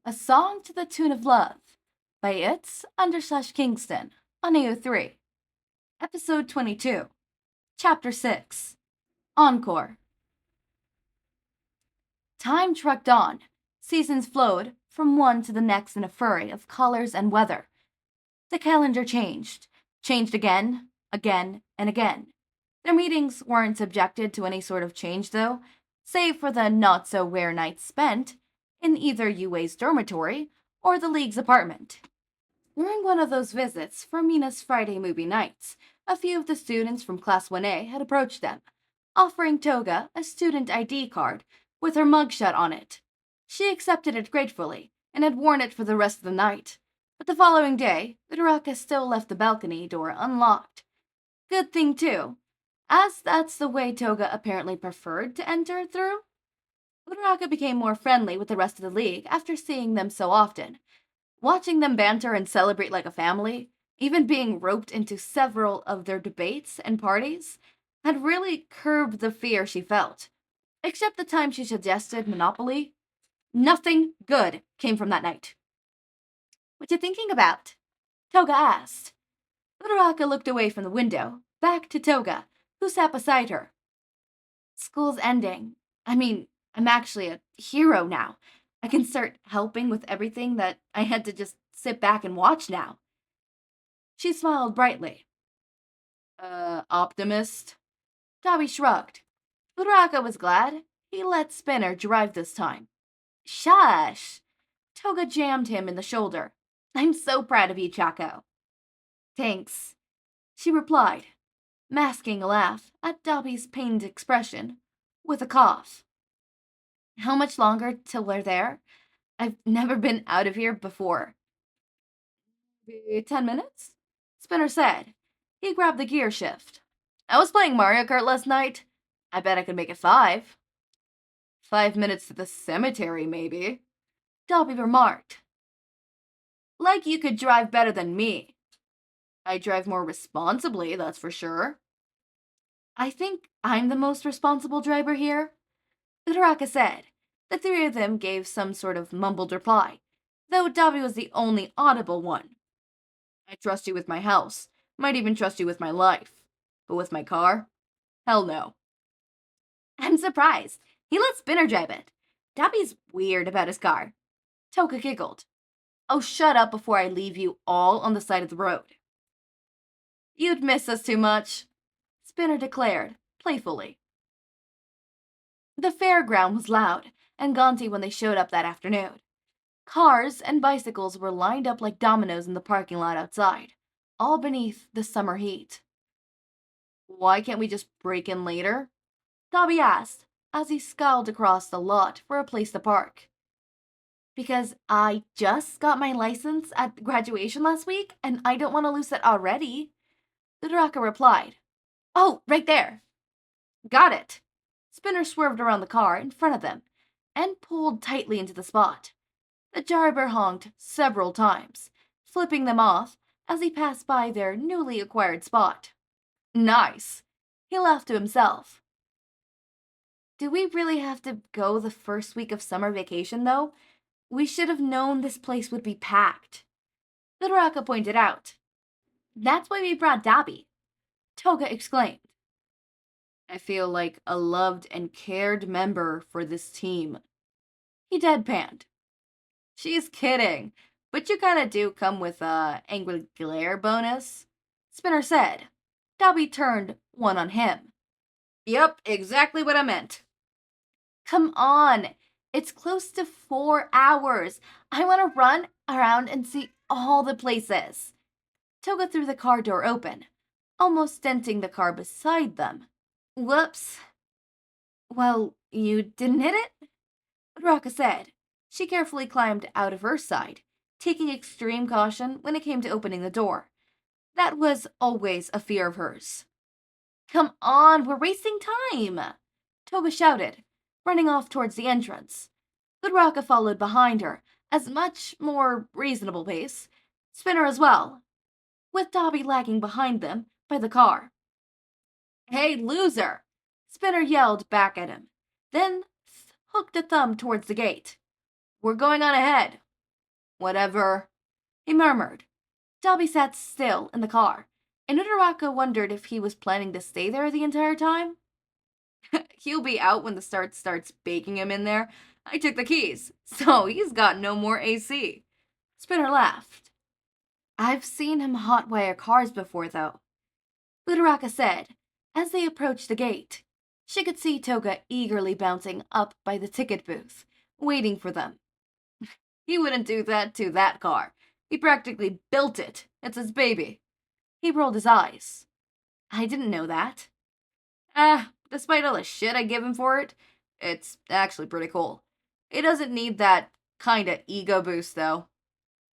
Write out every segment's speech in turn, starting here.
A Song to the Tune of Love by It's_Kingston on AO3. Episode 22. Chapter 6. Encore. Time trucked on. Seasons flowed from one to the next in a flurry of colors and weather. The calendar changed again, and again. Their meetings weren't subjected to any sort of change, though, save for the not-so-rare nights spent in either Yue's dormitory or the League's apartment. During one of those visits for Mina's Friday movie nights, a few of the students from Class 1A had approached them, offering Toga a student ID card with her mugshot on it. She accepted it gratefully and had worn it for the rest of the night, but the following day, Uraraka still left the balcony door unlocked. Good thing, too, as that's the way Toga apparently preferred to enter through. Uraraka became more friendly with the rest of the League after seeing them so often. Watching them banter and celebrate like a family, even being roped into several of their debates and parties, had really curbed the fear she felt. Except the time she suggested Monopoly. Nothing good came from that night. "What you thinking about?" Toga asked. Uraraka looked away from the window, back to Toga, who sat beside her. "School's ending. I'm actually a hero now. I can start helping with everything that I had to just sit back and watch now." She smiled brightly. Optimist?" Dabi shrugged. Uraraka was glad he let Spinner drive this time. "Shush!" Toga jammed him in the shoulder. "I'm so proud of you, Chaco." "Thanks," she replied, masking a laugh at Dabi's pained expression, with a cough. "How much longer till we're there? I've never been out of here before." "Maybe 10 minutes?" Spinner said. He grabbed the gear shift. "I was playing Mario Kart last night. I bet I could make it 5. 5 minutes to the cemetery, maybe," Dabi remarked. "Like you could drive better than me." "I drive more responsibly, that's for sure." "I think I'm the most responsible driver here," Uraraka said. The three of them gave some sort of mumbled reply, though Dabi was the only audible one. "I trust you with my house. Might even trust you with my life. But with my car? Hell no." "I'm surprised. He let Spinner drive it. Dabi's weird about his car." Toga giggled. "Oh, shut up before I leave you all on the side of the road." "You'd miss us too much," Spinner declared, playfully. The fairground was loud and gaunty when they showed up that afternoon. Cars and bicycles were lined up like dominoes in the parking lot outside, all beneath the summer heat. "Why can't we just break in later?" Dabi asked as he scowled across the lot for a place to park. "Because I just got my license at graduation last week, and I don't want to lose it already," Uraraka replied. "Oh, right there." "Got it." Spinner swerved around the car in front of them and pulled tightly into the spot. The driver honked several times, flipping them off as he passed by their newly acquired spot. "Nice." He laughed to himself. "Do we really have to go the first week of summer vacation, though? We should have known this place would be packed," Uraraka pointed out. "That's why we brought Dabi," Toga exclaimed. "I feel like a loved and cared member for this team." He deadpanned. "She's kidding, but you kinda do come with a angry glare bonus," Spinner said. Dabi turned one on him. "Yup, exactly what I meant." "Come on, it's close to 4 hours. I want to run around and see all the places." Toga threw the car door open, almost denting the car beside them. "Whoops." "Well, you didn't hit it?" Uraraka said. She carefully climbed out of her side, taking extreme caution when it came to opening the door. That was always a fear of hers. "Come on, we're wasting time," Toga shouted, running off towards the entrance. Uraraka followed behind her, at much more reasonable pace, Spinner as well, with Dabi lagging behind them by the car. "Hey, loser!" Spinner yelled back at him, then hooked a thumb towards the gate. "We're going on ahead." Whatever, he murmured. Dobby sat still in the car, and Uraraka wondered if he was planning to stay there the entire time. He'll be out when the starts baking him in there. I took the keys, so he's got no more AC. Spinner laughed. I've seen him hotwire cars before, though, Uraraka said, as they approached the gate. She could see Toga eagerly bouncing up by the ticket booth, waiting for them. He wouldn't do that to that car. He practically built it. It's his baby. He rolled his eyes. I didn't know that. Despite all the shit I give him for it, it's actually pretty cool. He doesn't need that kinda ego boost, though.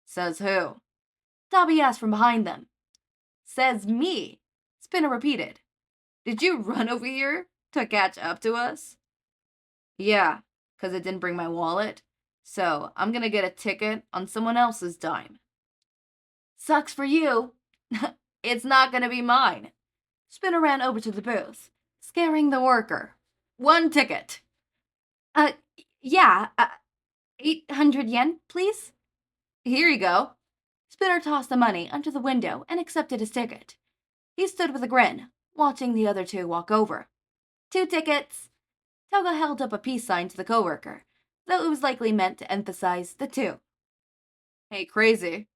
Says who? Dobby asked from behind them. Says me, Spinner repeated. Did you run over here to catch up to us? Yeah, 'cause I didn't bring my wallet. So I'm gonna get a ticket on someone else's dime. Sucks for you. It's not gonna be mine. Spinner ran over to the booth, scaring the worker. 1 ticket. Yeah, 800 yen, please? Here you go. Spinner tossed the money under the window and accepted his ticket. He stood with a grin, watching the other two walk over. 2 tickets. Toga held up a peace sign to the coworker, though it was likely meant to emphasize the 2. Hey, crazy.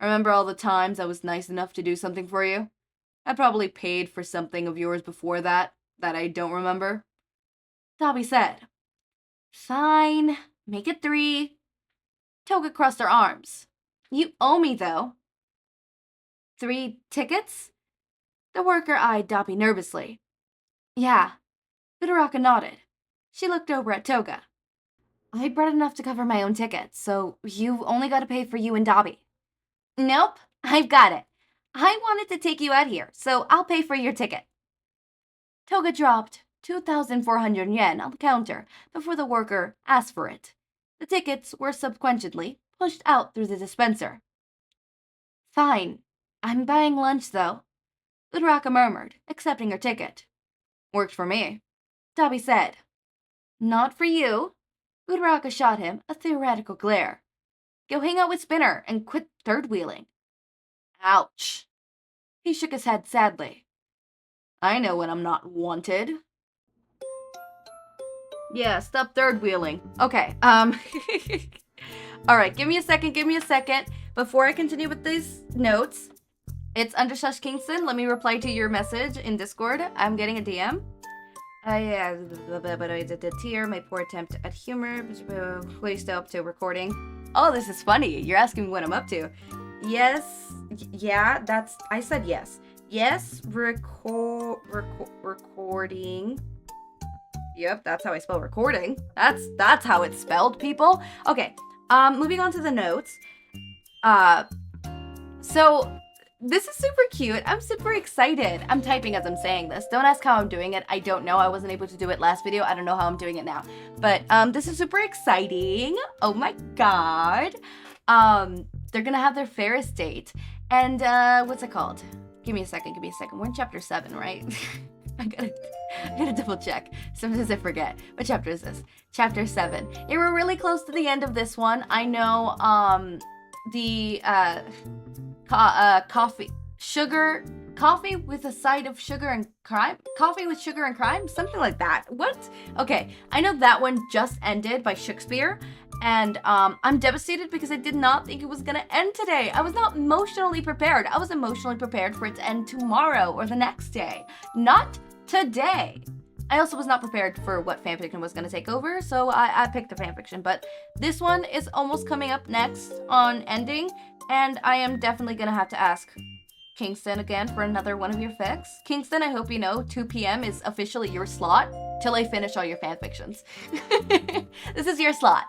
Remember all the times I was nice enough to do something for you? I probably paid for something of yours before that I don't remember. Dobby said. Fine, make it 3. Toga crossed her arms. You owe me, though. 3 tickets? The worker eyed Dobby nervously. Yeah. Uraraka nodded. She looked over at Toga. I brought enough to cover my own tickets, so you've only got to pay for you and Dobby. Nope, I've got it. I wanted to take you out here, so I'll pay for your ticket. Toga dropped 2,400 yen on the counter before the worker asked for it. The tickets were subsequently pushed out through the dispenser. Fine. I'm buying lunch, though, Uraraka murmured, accepting her ticket. Worked for me, Dobby said. Not for you. Uraraka shot him a theoretical glare. Go hang out with Spinner and quit third-wheeling. Ouch. He shook his head sadly. I know when I'm not wanted. Yeah, stop third-wheeling. Okay, Alright, give me a second. Before I continue with these notes, it's _/ Kingston. Let me reply to your message in Discord. I'm getting a DM. Yeah, but I did the tier, my poor attempt at humor. What are you still up to? Recording? Oh, this is funny. You're asking me what I'm up to. Yes. Yeah, I said yes. Yes, recording. Yep, that's how I spell recording. That's how it's spelled, people. Okay, moving on to the notes. So this is super cute. I'm super excited. I'm typing as I'm saying this. Don't ask how I'm doing it. I don't know. I wasn't able to do it last video. I don't know how I'm doing it now. But this is super exciting. Oh my god. They're gonna have their Ferris date. And what's it called? Give me a second. We're in chapter 7, right? I gotta double check. Sometimes I forget. What chapter is this? Chapter 7. Yeah, we're really close to the end of this one. I know the coffee with a side of sugar and crime? Coffee with sugar and crime? Something like that. What? Okay, I know that one just ended by Shakespeare, and I'm devastated because I did not think it was gonna end today. I was not emotionally prepared. I was emotionally prepared for it to end tomorrow or the next day, not today. I also was not prepared for what fanfiction was going to take over, so I picked a fanfiction. But this one is almost coming up next on ending, and I am definitely going to have to ask Kingston again for another one of your fics. Kingston, I hope you know 2 p.m. is officially your slot till I finish all your fanfictions. This is your slot.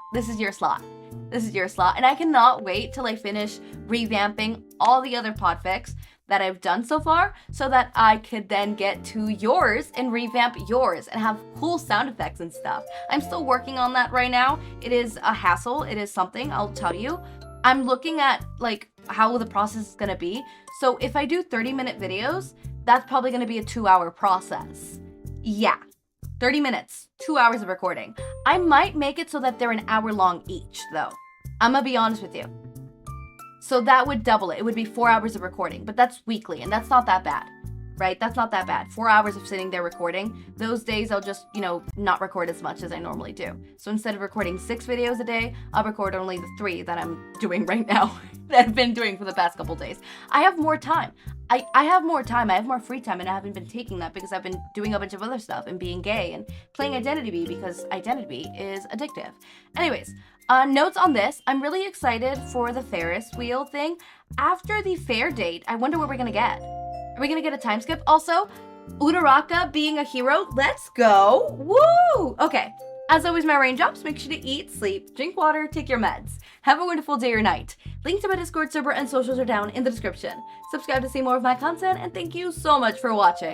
And I cannot wait till I finish revamping all the other podfics that I've done so far, so that I could then get to yours and revamp yours and have cool sound effects and stuff. I'm still working on that right now. It is a hassle. It is something, I'll tell you. I'm looking at like how the process is gonna be. So if I do 30-minute videos, that's probably gonna be a 2-hour process. Yeah, 30 minutes, 2 hours of recording. I might make it so that they're an hour long each though. I'm gonna be honest with you. So that would double it. It would be 4 hours of recording, but that's weekly, and that's not that bad, right? That's not that bad. 4 hours of sitting there recording. Those days I'll just, not record as much as I normally do. So instead of recording 6 videos a day, I'll record only the 3 that I'm doing right now, that I've been doing for the past couple days. I have more time. I have more time. I have more free time, and I haven't been taking that because I've been doing a bunch of other stuff and being gay and playing Identity Bee because Identity Bee is addictive. Anyways, notes on this. I'm really excited for the Ferris wheel thing. After the fair date, I wonder what we're gonna get. Are we gonna get a time skip? Also, Uraraka being a hero. Let's go. Woo! Okay. As always, my raindrops, make sure to eat, sleep, drink water, take your meds. Have a wonderful day or night. Link to my Discord server and socials are down in the description. Subscribe to see more of my content, and thank you so much for watching.